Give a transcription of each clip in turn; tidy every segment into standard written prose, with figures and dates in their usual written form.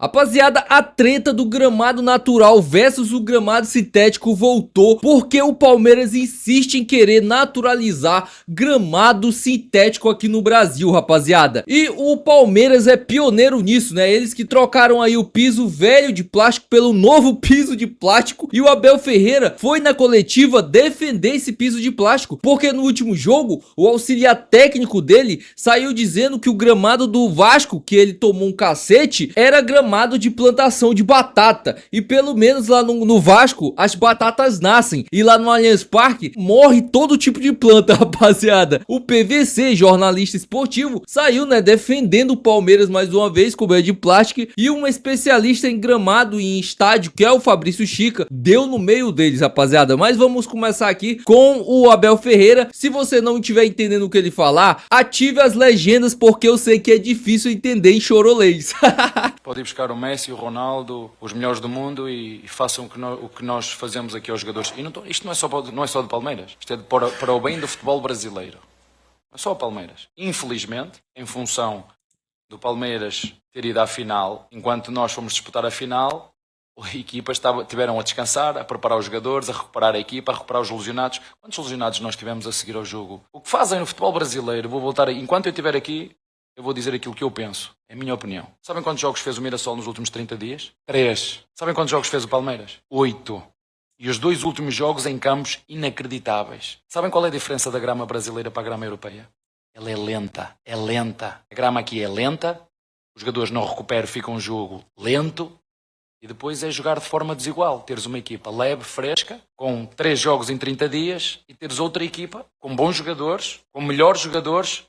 Rapaziada, a treta do gramado natural versus o gramado sintético voltou porque o Palmeiras insiste em querer naturalizar gramado sintético aqui no Brasil, rapaziada. E o Palmeiras é pioneiro nisso, né? Eles que trocaram aí o piso velho de plástico pelo novo piso de plástico. E o Abel Ferreira foi na coletiva defender esse piso de plástico, porque no último jogo o auxiliar técnico dele saiu dizendo que o gramado do Vasco, que ele tomou um cacete, era gramado de plantação de batata, e pelo menos lá no Vasco as batatas nascem, e lá no Allianz Parque morre todo tipo de planta, rapaziada. O PVC, jornalista esportivo, saiu, né, defendendo o Palmeiras mais uma vez, como é de plástico, e um especialista em gramado e em estádio, que é o Fabrício Chica, deu no meio deles, rapaziada. Mas vamos começar aqui com o Abel Ferreira. Se você não estiver entendendo o que ele falar, ative as legendas, porque eu sei que é difícil entender em chorolês. Pode ir buscar o Messi, o Ronaldo, os melhores do mundo e façam o que nós fazemos aqui aos jogadores. E isto não é só do Palmeiras, isto é para o bem do futebol brasileiro. Não é só o Palmeiras. Infelizmente, em função do Palmeiras ter ido à final, enquanto nós fomos disputar a final, as equipas tiveram a descansar, a preparar os jogadores, a recuperar a equipa, a recuperar os lesionados. Quantos lesionados nós tivemos a seguir ao jogo? O que fazem no futebol brasileiro, vou voltar aí, enquanto eu estiver aqui, eu vou dizer aquilo que eu penso. É a minha opinião. Sabem quantos jogos fez o Mirassol nos últimos 30 dias? 3. Sabem quantos jogos fez o Palmeiras? 8. E os 2 últimos jogos em campos inacreditáveis. Sabem qual é a diferença da grama brasileira para a grama europeia? Ela é lenta. É lenta. A grama aqui é lenta. Os jogadores não recuperam, ficam um jogo lento. E depois é jogar de forma desigual. Teres uma equipa leve, fresca, com 3 jogos em 30 dias. E teres outra equipa com bons jogadores, com melhores jogadores.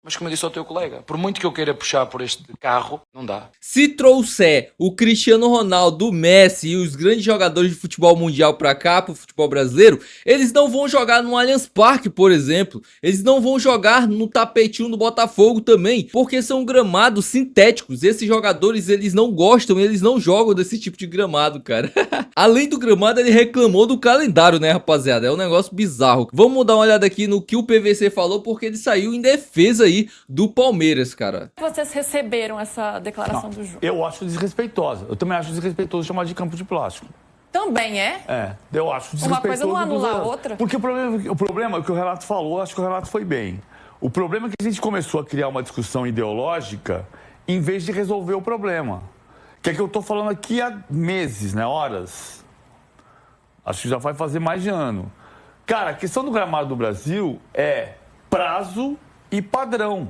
Mas como eu disse ao teu colega, por muito que eu queira puxar por este carro, não dá. Se trouxer o Cristiano Ronaldo, o Messi e os grandes jogadores de futebol mundial pra cá, pro futebol brasileiro, eles não vão jogar no Allianz Parque, por exemplo. Eles não vão jogar no tapetinho do Botafogo também, porque são gramados sintéticos. Esses jogadores, eles não gostam, eles não jogam desse tipo de gramado, cara. Além do gramado, ele reclamou do calendário, né, rapaziada? É um negócio bizarro. Vamos dar uma olhada aqui no que o PVC falou, porque ele saiu em defesa aí do Palmeiras, cara. Vocês receberam essa declaração do jogo? Eu acho desrespeitosa. Eu também acho desrespeitoso chamar de campo de plástico. Também é? É, eu acho desrespeitoso. Uma coisa não anula a outra? Porque o problema é que o Relato falou, acho que o Relato foi bem. O problema é que a gente começou a criar uma discussão ideológica em vez de resolver o problema. Que é que eu tô falando aqui há meses, né? Horas. Acho que já vai fazer mais de ano. Cara, a questão do gramado do Brasil é prazo e padrão.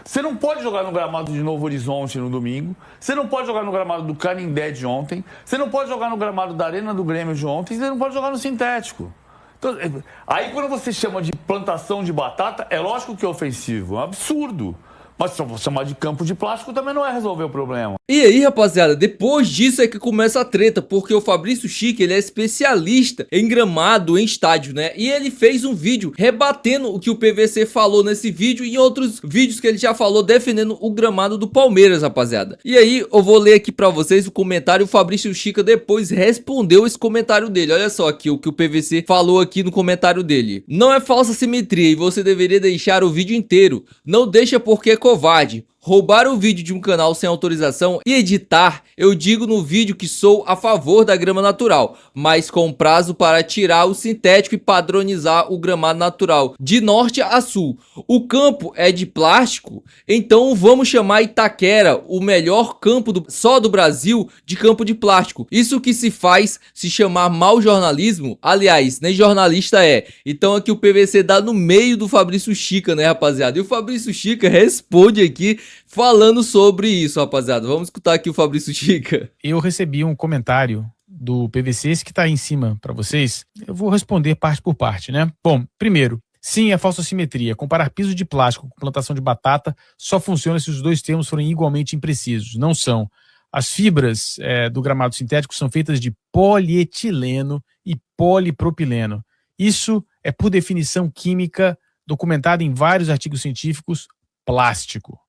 Você não pode jogar no gramado de Novo Horizonte no domingo, você não pode jogar no gramado do Canindé de ontem, você não pode jogar no gramado da Arena do Grêmio de ontem, você não pode jogar no sintético. Então, aí quando você chama de plantação de batata, é lógico que é ofensivo, é um absurdo. Mas se eu chamar de campo de plástico também não é resolver o problema. E aí, rapaziada, depois disso é que começa a treta, porque o Fabrício Chica, ele é especialista em gramado, em estádio, né? E ele fez um vídeo rebatendo o que o PVC falou nesse vídeo e em outros vídeos que ele já falou defendendo o gramado do Palmeiras, rapaziada. E aí, eu vou ler aqui pra vocês o comentário. O Fabrício Chica depois respondeu esse comentário dele. Olha só aqui o que o PVC falou aqui no comentário dele. Não é falsa simetria e você deveria deixar o vídeo inteiro. Não deixa porque é covarde. Roubar o vídeo de um canal sem autorização e editar, eu digo no vídeo que sou a favor da grama natural, mas com prazo para tirar o sintético e padronizar o gramado natural, de norte a sul. O campo é de plástico, então vamos chamar Itaquera, o melhor campo só do Brasil, de campo de plástico. Isso que se faz se chamar mau jornalismo, aliás, nem jornalista é. Então aqui o PVC dá no meio do Fabrício Chica, né, rapaziada? E o Fabrício Chica responde aqui falando sobre isso, rapaziada. Vamos escutar aqui o Fabrício Chica. Eu recebi um comentário do PVC, esse que tá aí em cima para vocês. Eu vou responder parte por parte, né? Bom, primeiro, sim, é falsa simetria. Comparar piso de plástico com plantação de batata só funciona se os dois termos forem igualmente imprecisos. Não são. As fibras do gramado sintético são feitas de polietileno e polipropileno. Isso é, por definição química, documentada em vários artigos científicos, plástico.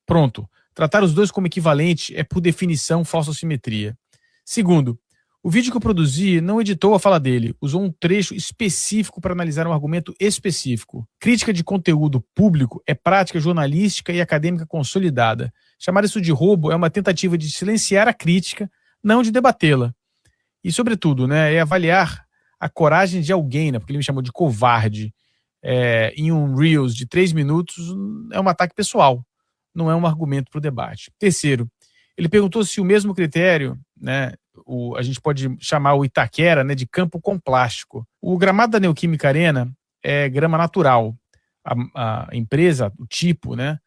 Pronto. Tratar os dois como equivalente é, por definição, falsa simetria. Segundo, O vídeo que eu produzi não editou a fala dele, usou um trecho específico para analisar um argumento específico. Crítica de conteúdo público é prática jornalística e acadêmica consolidada. Chamar isso de roubo é uma tentativa de silenciar a crítica, não de debatê-la. E, sobretudo, né, é avaliar a coragem de alguém, né, porque ele me chamou de covarde, em um Reels de 3 minutos, é um ataque pessoal, não é um argumento para o debate. Terceiro, ele perguntou se o mesmo critério, né, a gente pode chamar o Itaquera, né, de campo com plástico. O gramado da Neoquímica Arena é grama natural. A empresa, o tipo, né,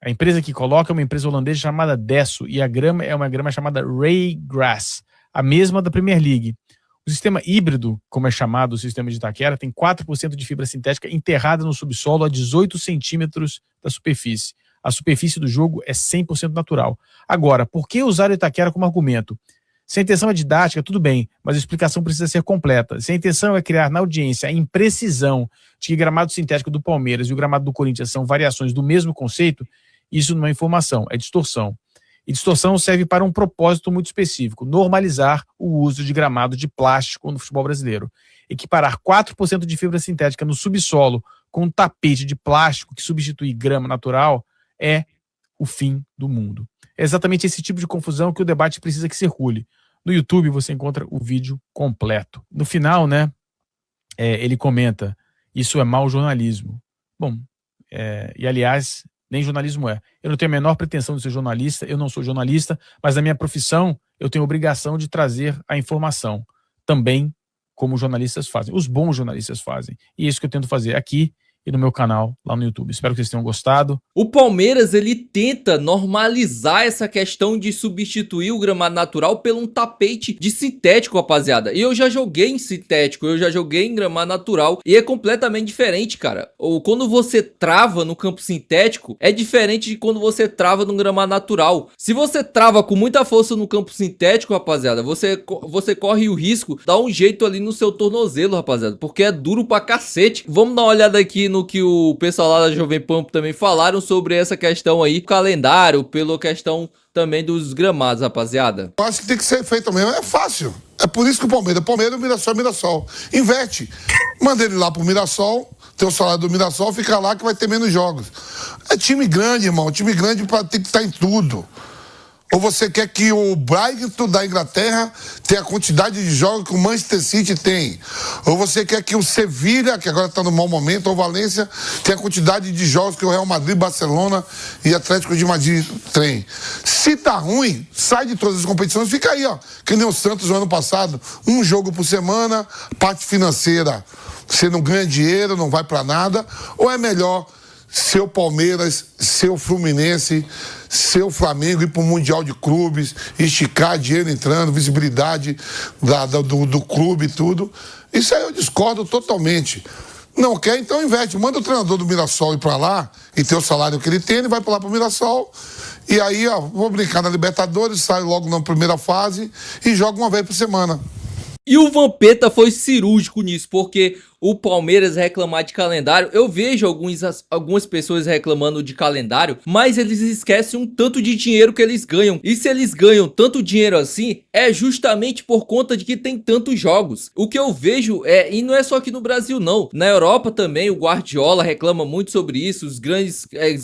a empresa que coloca é uma empresa holandesa chamada Desso, e a grama é uma grama chamada Raygrass, a mesma da Premier League. O sistema híbrido, como é chamado o sistema de Itaquera, tem 4% de fibra sintética enterrada no subsolo a 18 centímetros da superfície. A superfície do jogo é 100% natural. Agora, por que usar o Itaquera como argumento? Se a intenção é didática, tudo bem, mas a explicação precisa ser completa. Se a intenção é criar na audiência a imprecisão de que o gramado sintético do Palmeiras e o gramado do Corinthians são variações do mesmo conceito, isso não é informação, é distorção. E distorção serve para um propósito muito específico: normalizar o uso de gramado de plástico no futebol brasileiro. Equiparar 4% de fibra sintética no subsolo com um tapete de plástico que substitui grama natural é o fim do mundo. É exatamente esse tipo de confusão que o debate precisa que circule. No YouTube você encontra o vídeo completo. No final, né, ele comenta: isso é mau jornalismo. Bom, e aliás, nem jornalismo é. Eu não tenho a menor pretensão de ser jornalista, eu não sou jornalista, mas na minha profissão eu tenho a obrigação de trazer a informação, também como os jornalistas fazem, os bons jornalistas fazem. E é isso que eu tento fazer aqui e no meu canal lá no YouTube. Espero que vocês tenham gostado. O Palmeiras, ele tenta normalizar essa questão de substituir o gramado natural por um tapete de sintético, rapaziada. E eu já joguei em sintético, eu já joguei em gramado natural e é completamente diferente, cara. Ou quando você trava no campo sintético, é diferente de quando você trava no gramado natural. Se você trava com muita força no campo sintético, rapaziada, você corre o risco de dar um jeito ali no seu tornozelo, rapaziada, porque é duro pra cacete. Vamos dar uma olhada aqui no que o pessoal lá da Jovem Pan também falaram sobre essa questão aí, calendário, pela questão também dos gramados, rapaziada. Eu acho que tem que ser feito mesmo, é fácil. É por isso que o Palmeiras, o Mirassol é Mirassol. Inverte. Manda ele lá pro Mirassol, tem o salário do Mirassol, fica lá que vai ter menos jogos. É time grande, irmão, time grande tem que estar em tudo. Ou você quer que o Brighton da Inglaterra tenha a quantidade de jogos que o Manchester City tem? Ou você quer que o Sevilla, que agora está no mau momento, ou o Valência, tenha a quantidade de jogos que o Real Madrid, Barcelona e Atlético de Madrid tem? Se tá ruim, sai de todas as competições, fica aí, ó. Que nem o Santos no ano passado, um jogo por semana, parte financeira, você não ganha dinheiro, não vai para nada. Ou é melhor seu Palmeiras, seu Fluminense, seu Flamengo ir para o Mundial de Clubes, esticar dinheiro entrando, visibilidade do clube e tudo? Isso aí eu discordo totalmente. Não quer, então investe. Manda o treinador do Mirassol ir para lá e ter o salário que ele tem, ele vai para lá para o Mirassol. E aí, ó, vou brincar na Libertadores, sai logo na primeira fase e joga uma vez por semana. E o Vampeta foi cirúrgico nisso, porque o Palmeiras reclamar de calendário, eu vejo algumas pessoas reclamando de calendário, mas eles esquecem um tanto de dinheiro que eles ganham. E se eles ganham tanto dinheiro assim, é justamente por conta de que tem tantos jogos. O que eu vejo e não é só aqui no Brasil não, na Europa também o Guardiola reclama muito sobre isso, as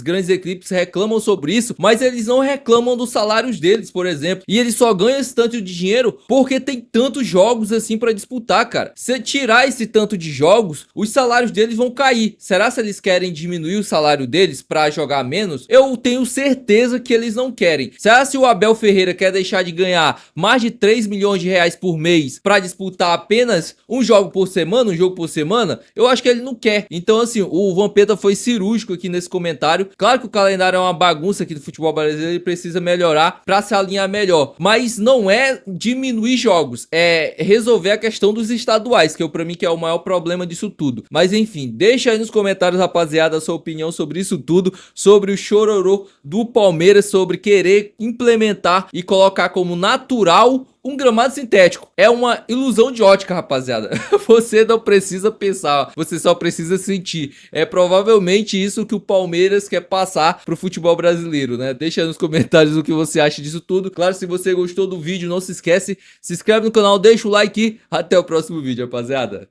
grandes equipes reclamam sobre isso, mas eles não reclamam dos salários deles, por exemplo. E eles só ganham esse tanto de dinheiro porque tem tantos jogos assim pra disputar, cara. Se tirar esse tanto de jogos, os salários deles vão cair. Será se eles querem diminuir o salário deles pra jogar menos? Eu tenho certeza que eles não querem. Será se o Abel Ferreira quer deixar de ganhar mais de 3 milhões de reais por mês pra disputar apenas um jogo por semana? Eu acho que ele não quer. Então assim, o Vampeta foi cirúrgico aqui nesse comentário. Claro que o calendário é uma bagunça aqui do futebol brasileiro e precisa melhorar pra se alinhar melhor. Mas não é diminuir jogos, é resolver a questão dos estaduais, que pra mim que é o maior problema problema disso tudo. Mas enfim, deixa aí nos comentários, rapaziada, a sua opinião sobre isso tudo, sobre o chororô do Palmeiras, sobre querer implementar e colocar como natural um gramado sintético. É uma ilusão de ótica, rapaziada. Você não precisa pensar, você só precisa sentir. É provavelmente isso que o Palmeiras quer passar pro futebol brasileiro, né? Deixa aí nos comentários o que você acha disso tudo. Claro, se você gostou do vídeo, não se esquece, se inscreve no canal, deixa o like e até o próximo vídeo, rapaziada.